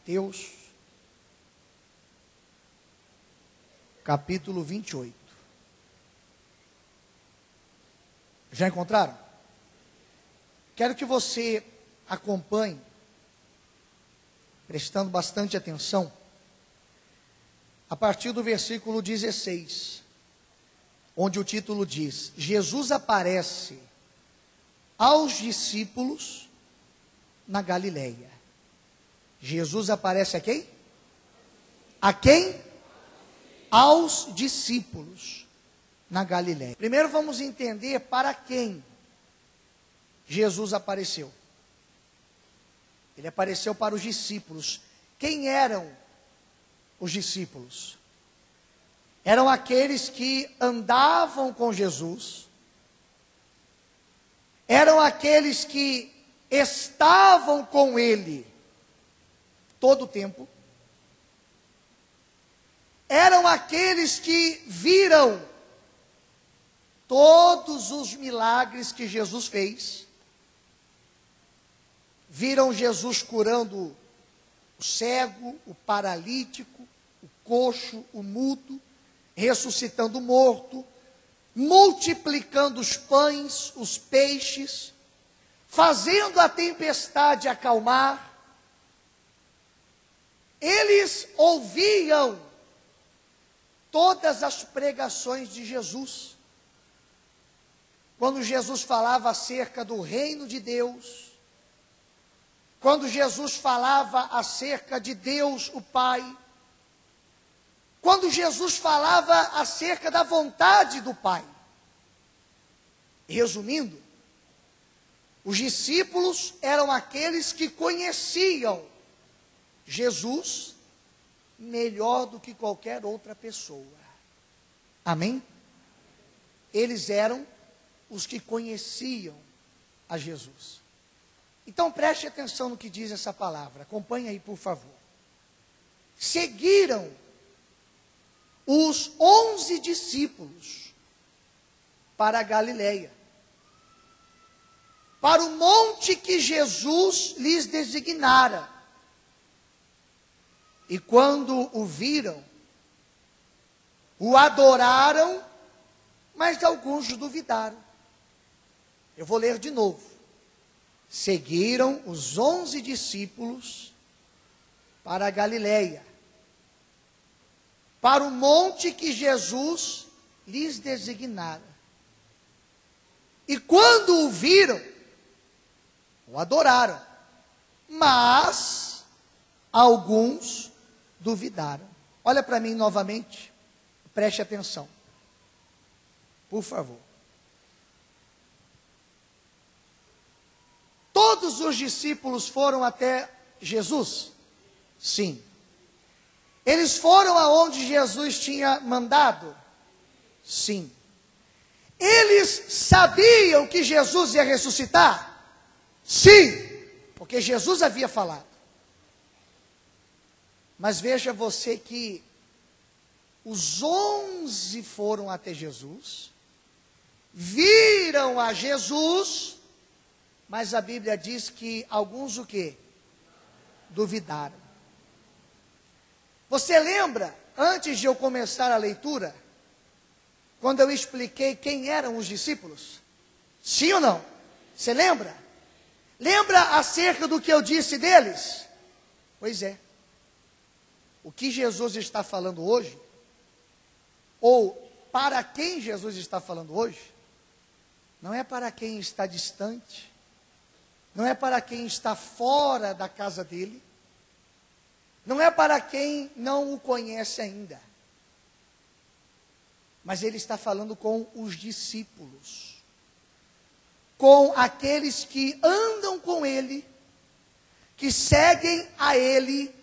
Mateus, capítulo 28. Já encontraram? Quero que você acompanhe, prestando bastante atenção, a partir do versículo 16, onde o título diz: Jesus aparece aos discípulos na Galileia. Jesus aparece a quem? A quem? Aos discípulos na Galileia. Primeiro vamos entender para quem Jesus apareceu. Ele apareceu para os discípulos. Quem eram os discípulos? Eram aqueles que andavam com Jesus, eram aqueles que estavam com ele todo o tempo, eram aqueles que viram todos os milagres que Jesus fez, viram Jesus curando o cego, o paralítico, o coxo, o mudo, ressuscitando o morto, multiplicando os pães, os peixes, fazendo a tempestade acalmar. Eles ouviam todas as pregações de Jesus. Quando Jesus falava acerca do reino de Deus, quando Jesus falava acerca de Deus o Pai, quando Jesus falava acerca da vontade do Pai. Resumindo, os discípulos eram aqueles que conheciam Jesus melhor do que qualquer outra pessoa. Amém? Eles eram os que conheciam a Jesus. Então preste atenção no que diz essa palavra. Acompanhe aí, por favor. Seguiram os 11 discípulos para a Galileia, para o monte que Jesus lhes designara. E quando o viram, o adoraram, mas alguns duvidaram. Eu vou ler de novo. Seguiram os 11 discípulos para a Galileia, para o monte que Jesus lhes designara. E quando o viram, o adoraram, mas alguns duvidaram. Olha para mim novamente, preste atenção, por favor. Todos os discípulos foram até Jesus? Sim. Eles foram aonde Jesus tinha mandado? Sim. Eles sabiam que Jesus ia ressuscitar? Sim, porque Jesus havia falado. Mas veja você que os 11 foram até Jesus, viram a Jesus, mas a Bíblia diz que alguns o quê? Duvidaram. Você lembra, antes de eu começar a leitura, quando eu expliquei quem eram os discípulos? Sim ou não? Você lembra? Lembra acerca do que eu disse deles? Pois é. O que Jesus está falando hoje, ou para quem Jesus está falando hoje, não é para quem está distante, não é para quem está fora da casa dele, não é para quem não o conhece ainda. Mas ele está falando com os discípulos, com aqueles que andam com ele, que seguem a ele,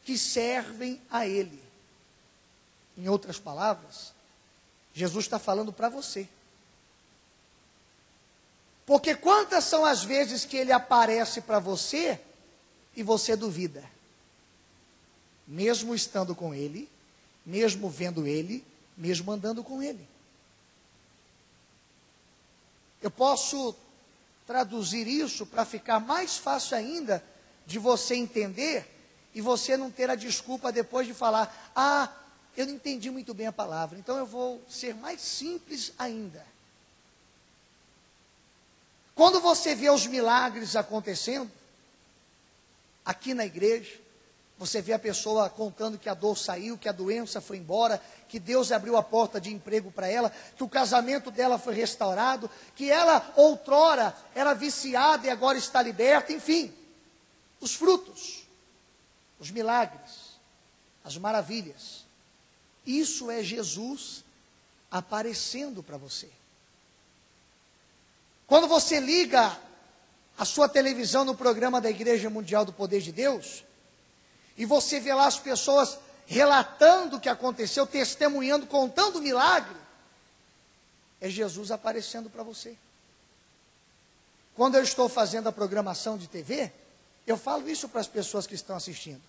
que servem a ele. Em outras palavras, Jesus está falando para você. Porque quantas são as vezes que ele aparece para você e você duvida? Mesmo estando com ele, mesmo vendo ele, mesmo andando com ele. Eu posso traduzir isso para ficar mais fácil ainda de você entender e você não ter a desculpa depois de falar: ah, eu não entendi muito bem a palavra, então eu vou ser mais simples ainda. Quando você vê os milagres acontecendo, aqui na igreja, você vê a pessoa contando que a dor saiu, que a doença foi embora, que Deus abriu a porta de emprego para ela, que o casamento dela foi restaurado, que ela outrora era viciada e agora está liberta, enfim. Os frutos, os milagres, as maravilhas. Isso é Jesus aparecendo para você. Quando você liga a sua televisão no programa da Igreja Mundial do Poder de Deus, e você vê lá as pessoas relatando o que aconteceu, testemunhando, contando o milagre, é Jesus aparecendo para você. Quando eu estou fazendo a programação de TV, eu falo isso para as pessoas que estão assistindo.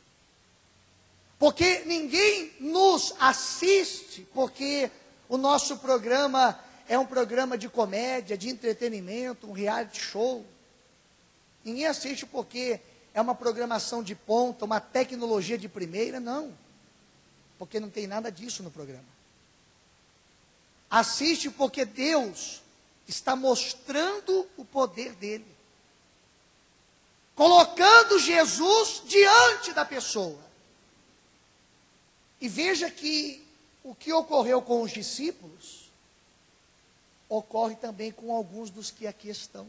Porque ninguém nos assiste, porque o nosso programa é um programa de comédia, de entretenimento, um reality show. Ninguém assiste porque é uma programação de ponta, uma tecnologia de primeira, não. Porque não tem nada disso no programa. Assiste porque Deus está mostrando o poder dele. Colocando Jesus diante da pessoa. E veja que o que ocorreu com os discípulos, ocorre também com alguns dos que aqui estão.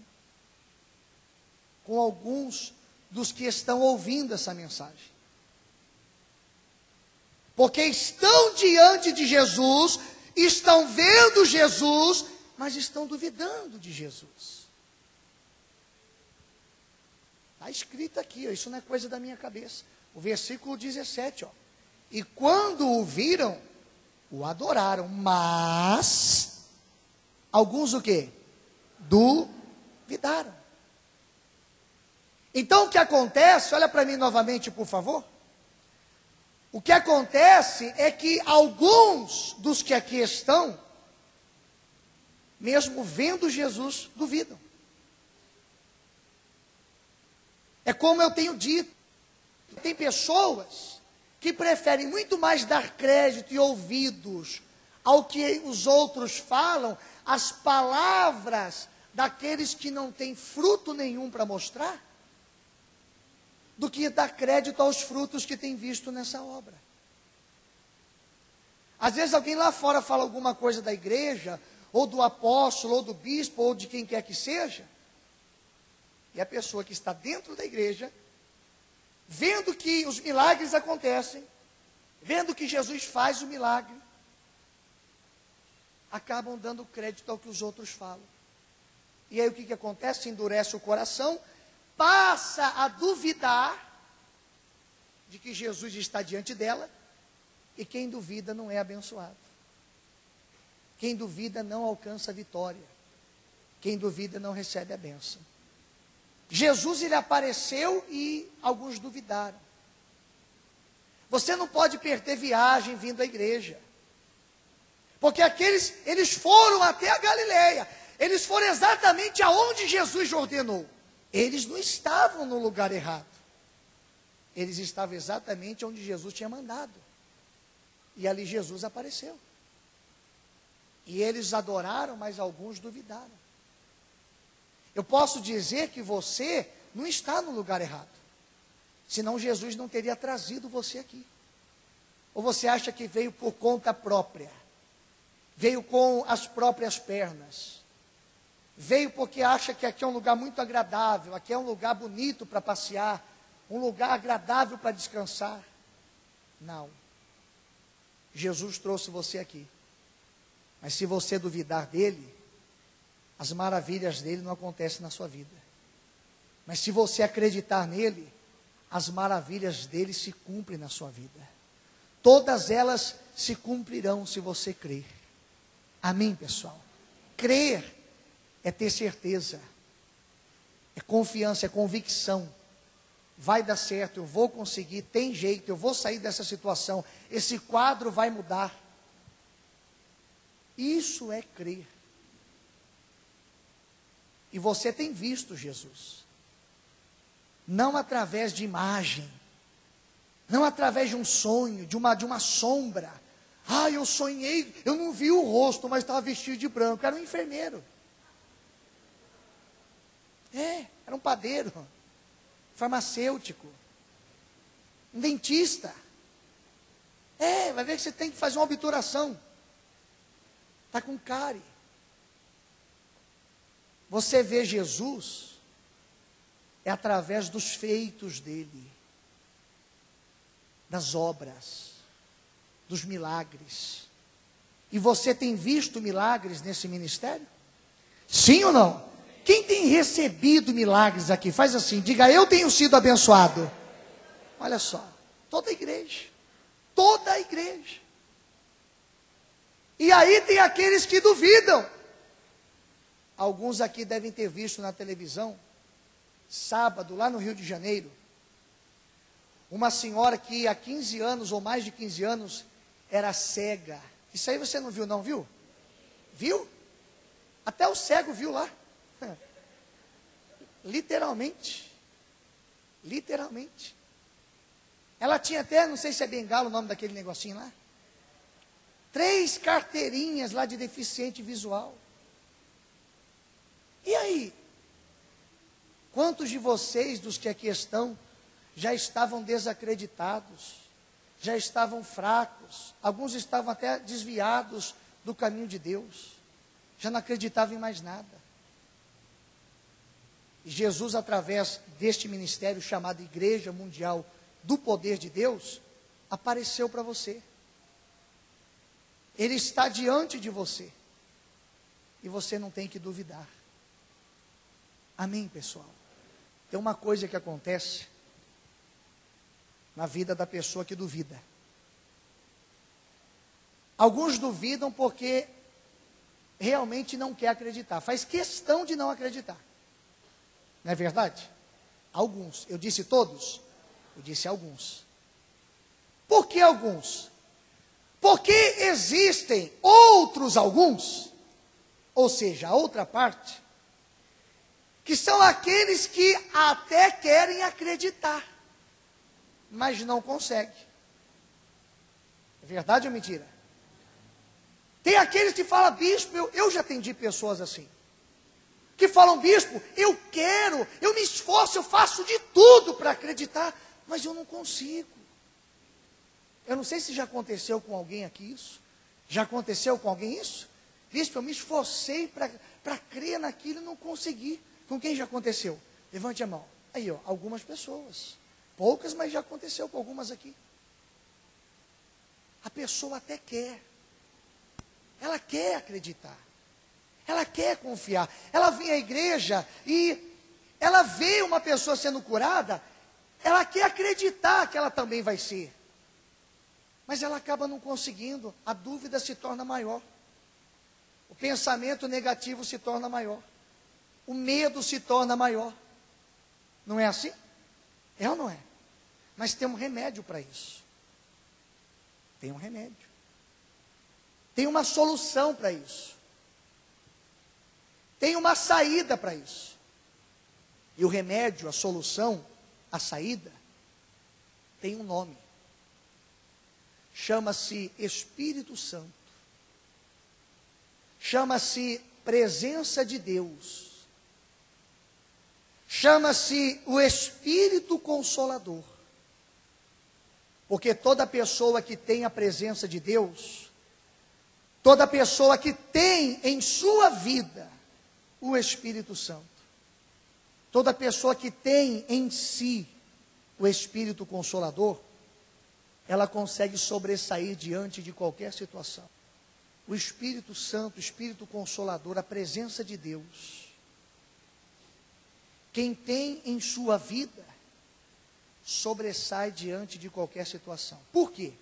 Com alguns dos que estão ouvindo essa mensagem. Porque estão diante de Jesus, estão vendo Jesus, mas estão duvidando de Jesus. Está escrito aqui, ó, isso não é coisa da minha cabeça. O versículo 17, ó. E quando o viram, o adoraram, mas alguns o quê? Duvidaram. Então o que acontece, olha para mim novamente, por favor. O que acontece é que alguns dos que aqui estão, mesmo vendo Jesus, duvidam. É como eu tenho dito, tem pessoas que preferem muito mais dar crédito e ouvidos ao que os outros falam, as palavras daqueles que não têm fruto nenhum para mostrar, do que dar crédito aos frutos que tem visto nessa obra. Às vezes alguém lá fora fala alguma coisa da igreja, ou do apóstolo, ou do bispo, ou de quem quer que seja, e a pessoa que está dentro da igreja, vendo que os milagres acontecem, vendo que Jesus faz o milagre, acabam dando crédito ao que os outros falam. E aí o que acontece? Endurece o coração, passa a duvidar de que Jesus está diante dela, e quem duvida não é abençoado. Quem duvida não alcança a vitória. Quem duvida não recebe a bênção. Jesus, ele apareceu e alguns duvidaram. Você não pode perder viagem vindo à igreja. Porque eles foram até a Galileia. Eles foram exatamente aonde Jesus ordenou. Eles não estavam no lugar errado. Eles estavam exatamente onde Jesus tinha mandado. E ali Jesus apareceu. E eles adoraram, mas alguns duvidaram. Eu posso dizer que você não está no lugar errado. Senão Jesus não teria trazido você aqui. Ou você acha que veio por conta própria? Veio com as próprias pernas? Veio porque acha que aqui é um lugar muito agradável, aqui é um lugar bonito para passear, um lugar agradável para descansar? Não. Jesus trouxe você aqui. Mas se você duvidar dele, as maravilhas dele não acontecem na sua vida. Mas se você acreditar nele, as maravilhas dele se cumprem na sua vida. Todas elas se cumprirão se você crer. Amém, pessoal? Crer é ter certeza, é confiança, é convicção. Vai dar certo, eu vou conseguir, tem jeito, eu vou sair dessa situação, esse quadro vai mudar. Isso é crer. E você tem visto Jesus. Não através de imagem, Não através de um sonho, de uma sombra. Ah, eu sonhei, eu não vi o rosto, mas estava vestido de branco. Era um enfermeiro. Era um padeiro, farmacêutico, um dentista. Vai ver que você tem que fazer uma obturação. Está com cárie. Você vê Jesus, é através dos feitos dele, das obras, dos milagres. E você tem visto milagres nesse ministério? Sim ou não? Quem tem recebido milagres aqui? Faz assim, diga, eu tenho sido abençoado. Olha só, toda a igreja. Toda a igreja. E aí tem aqueles que duvidam. Alguns aqui devem ter visto na televisão, sábado, lá no Rio de Janeiro, uma senhora que há 15 anos, ou mais de 15 anos, era cega. Isso aí você não viu não, viu? Viu? Até o cego viu lá. Literalmente. Literalmente. Ela tinha até, não sei se é bengala o nome daquele negocinho lá. 3 carteirinhas lá de deficiente visual. E aí? Quantos de vocês, dos que aqui estão, já estavam desacreditados, já estavam fracos, alguns estavam até desviados do caminho de Deus, já não acreditavam em mais nada. E Jesus, através deste ministério chamado Igreja Mundial do Poder de Deus, apareceu para você. Ele está diante de você. E você não tem que duvidar. Amém, pessoal? Tem uma coisa que acontece na vida da pessoa que duvida. Alguns duvidam porque realmente não quer acreditar. Faz questão de não acreditar. Não é verdade? Alguns. Eu disse todos? Eu disse alguns. Por que alguns? Porque existem outros alguns, ou seja, a outra parte, que são aqueles que até querem acreditar, mas não conseguem. É verdade ou mentira? Tem aqueles que falam, bispo, eu já atendi pessoas assim, que falam, bispo, eu quero, eu me esforço, eu faço de tudo para acreditar, mas eu não consigo. Eu não sei se já aconteceu com alguém aqui isso. Já aconteceu com alguém isso? Bispo, eu me esforcei para crer naquilo e não consegui. Com quem já aconteceu? Levante a mão. Aí, ó, algumas pessoas. Poucas, mas já aconteceu com algumas aqui. A pessoa até quer. Ela quer acreditar. Ela quer confiar. Ela vem à igreja e ela vê uma pessoa sendo curada, ela quer acreditar que ela também vai ser. Mas ela acaba não conseguindo, a dúvida se torna maior. O pensamento negativo se torna maior. O medo se torna maior. Não é assim? É ou não é? Mas tem um remédio para isso. Tem um remédio. Tem uma solução para isso. Tem uma saída para isso. E o remédio, a solução, a saída, tem um nome. Chama-se Espírito Santo. Chama-se presença de Deus. Chama-se o Espírito Consolador. Porque toda pessoa que tem a presença de Deus, toda pessoa que tem em sua vida o Espírito Santo, toda pessoa que tem em si o Espírito Consolador, ela consegue sobressair diante de qualquer situação. O Espírito Santo, o Espírito Consolador, a presença de Deus, quem tem em sua vida, sobressai diante de qualquer situação. Por quê?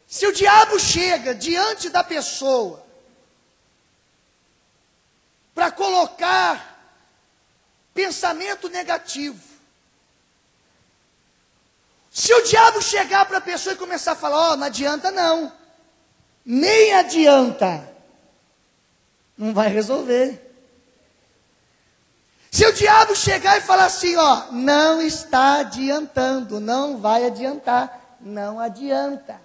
Se o diabo chega diante da pessoa, para colocar pensamento negativo, se o diabo chegar para a pessoa e começar a falar, não adianta não, nem adianta, não vai resolver. Se o diabo chegar e falar assim, ó, não está adiantando, não vai adiantar, não adianta.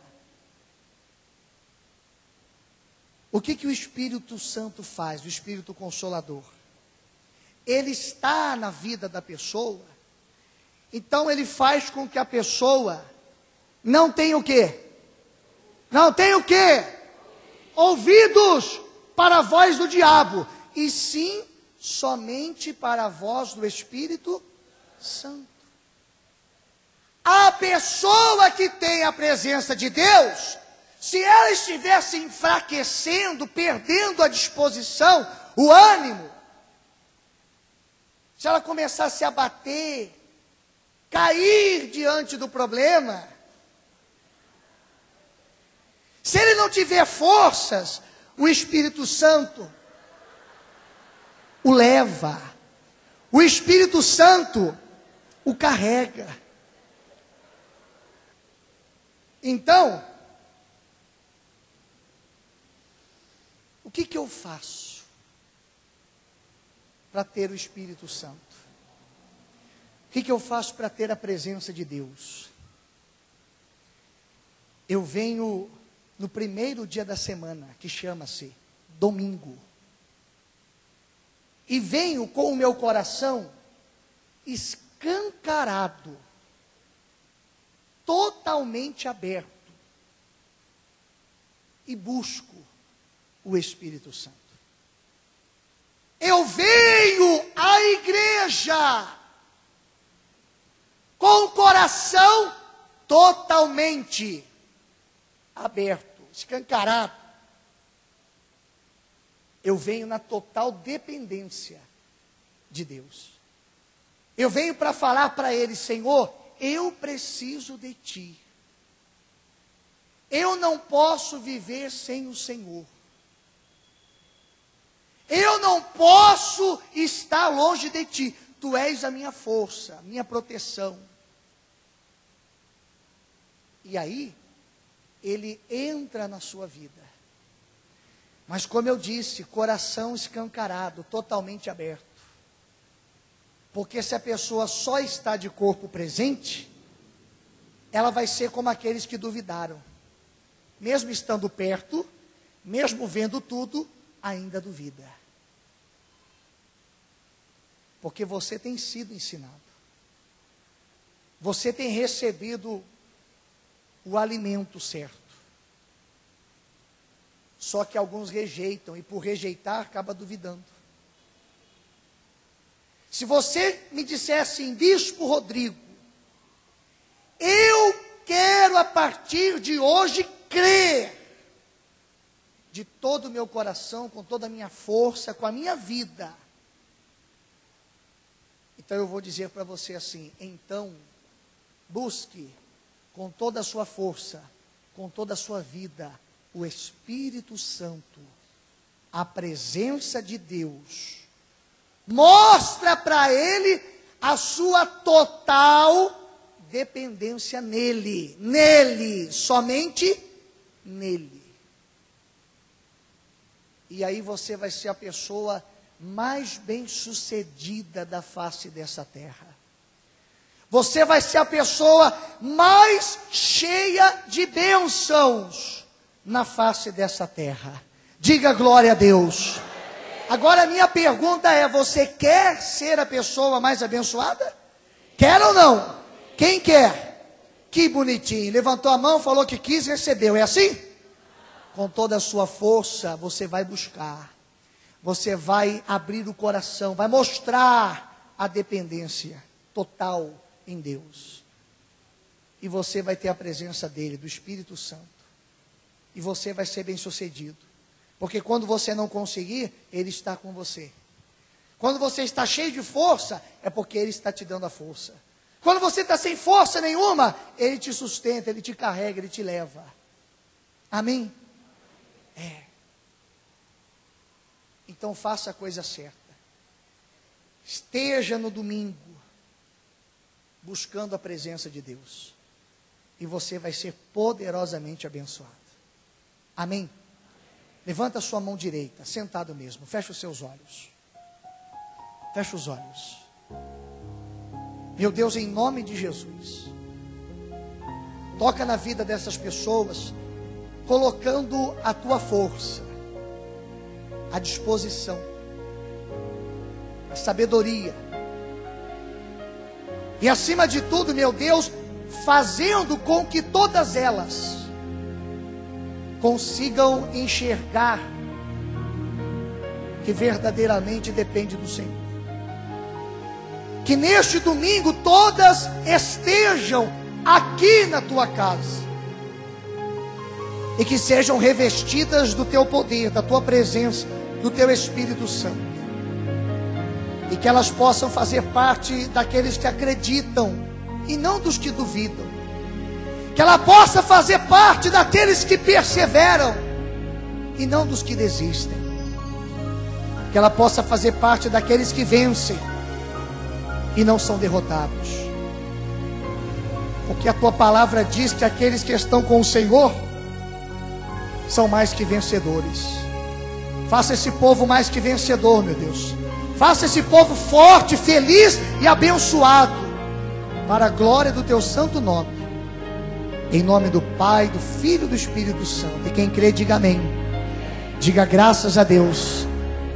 O que o Espírito Santo faz, o Espírito Consolador? Ele está na vida da pessoa, então ele faz com que a pessoa não tenha o quê? Não tenha o quê? Ouvidos para a voz do diabo, e sim somente para a voz do Espírito Santo. A pessoa que tem a presença de Deus, se ela estivesse enfraquecendo, perdendo a disposição, o ânimo, se ela começasse a bater, cair diante do problema, se ele não tiver forças, o Espírito Santo o leva, o Espírito Santo o carrega. Então, o que eu faço para ter o Espírito Santo? O que eu faço para ter a presença de Deus? Eu venho no primeiro dia da semana, que chama-se domingo, e venho com o meu coração escancarado, totalmente aberto, e busco o Espírito Santo. Eu venho à igreja com o coração totalmente aberto, escancarado. Eu venho na total dependência de Deus. Eu venho para falar para Ele, Senhor, eu preciso de Ti. Eu não posso viver sem o Senhor. Eu não posso estar longe de Ti. Tu és a minha força, a minha proteção. E aí, Ele entra na sua vida. Mas como eu disse, coração escancarado, totalmente aberto. Porque se a pessoa só está de corpo presente, ela vai ser como aqueles que duvidaram. Mesmo estando perto, mesmo vendo tudo, ainda duvida. Porque você tem sido ensinado. Você tem recebido o alimento certo. Só que alguns rejeitam, e por rejeitar, acaba duvidando. Se você me dissesse assim, Bispo Rodrigo, eu quero a partir de hoje crer, de todo o meu coração, com toda a minha força, com a minha vida. Então eu vou dizer para você assim, então, busque com toda a sua força, com toda a sua vida, o Espírito Santo, a presença de Deus. Mostra para Ele a sua total dependência nele, somente nele. E aí você vai ser a pessoa mais bem-sucedida da face dessa terra. Você vai ser a pessoa mais cheia de bênçãos na face dessa terra. Diga glória a Deus. Agora a minha pergunta é, você quer ser a pessoa mais abençoada? Quer ou não? Quem quer? Que bonitinho, levantou a mão, falou que quis, recebeu, é assim? Com toda a sua força, você vai buscar. Você vai abrir o coração, vai mostrar a dependência total em Deus. E você vai ter a presença dele, do Espírito Santo. E você vai ser bem-sucedido. Porque quando você não conseguir, Ele está com você. Quando você está cheio de força, é porque Ele está te dando a força. Quando você está sem força nenhuma, Ele te sustenta, Ele te carrega, Ele te leva. Amém? É. Então faça a coisa certa. Esteja no domingo, buscando a presença de Deus. E você vai ser poderosamente abençoado. Amém? Levanta a sua mão direita, sentado mesmo, fecha os seus olhos. Fecha os olhos. Meu Deus, em nome de Jesus, toca na vida dessas pessoas, colocando a tua força, a disposição, a sabedoria, e acima de tudo, meu Deus, fazendo com que todas elas consigam enxergar que verdadeiramente depende do Senhor. Que neste domingo todas estejam aqui na tua casa e que sejam revestidas do teu poder, da tua presença, do teu Espírito Santo, e que elas possam fazer parte daqueles que acreditam e não dos que duvidam, que ela possa fazer parte daqueles que perseveram e não dos que desistem, que ela possa fazer parte daqueles que vencem e não são derrotados, porque a tua palavra diz que aqueles que estão com o Senhor são mais que vencedores. Faça esse povo mais que vencedor, meu Deus. Faça esse povo forte, feliz e abençoado, para a glória do teu santo nome. Em nome do Pai, do Filho e do Espírito Santo. E quem crê, diga amém. Diga graças a Deus.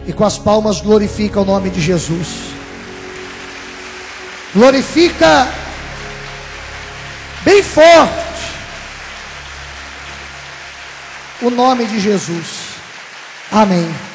E com as palmas glorifica o nome de Jesus. Glorifica bem forte o nome de Jesus. Amém.